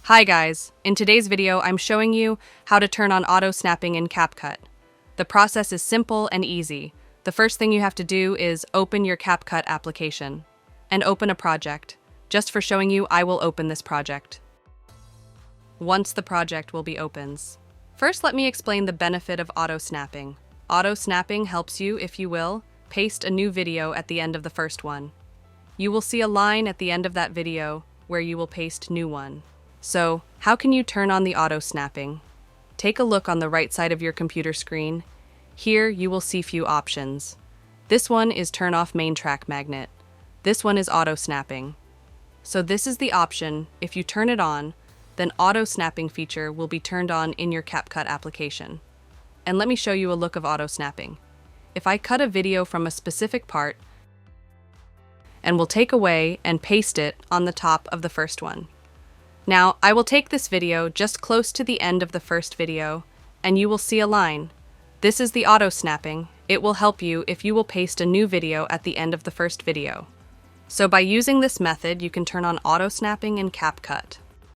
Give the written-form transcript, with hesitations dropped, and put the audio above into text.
Hi guys, in today's video I'm showing you how to turn on auto snapping in Capcut. The process is simple and easy. The first thing you have to do is open your Capcut application and open a project. Just for showing you, I will open this project. Once the project will be opens. First, let me explain the benefit of auto snapping. Auto snapping helps you, if you will, paste a new video at the end of the first one. You will see a line at the end of that video where you will paste new one. So, how can you turn on the auto snapping? Take a look on the right side of your computer screen. Here you will see few options. This one is turn off main track magnet. This one is auto snapping. So this is the option. If you turn it on, then auto snapping feature will be turned on in your Capcut application. And let me show you a look of auto snapping. If I cut a video from a specific part and will take away and paste it on the top of the first one. Now, I will take this video just close to the end of the first video, and you will see a line. This is the auto snapping. It will help you if you will paste a new video at the end of the first video. So by using this method, you can turn on auto snapping in Capcut.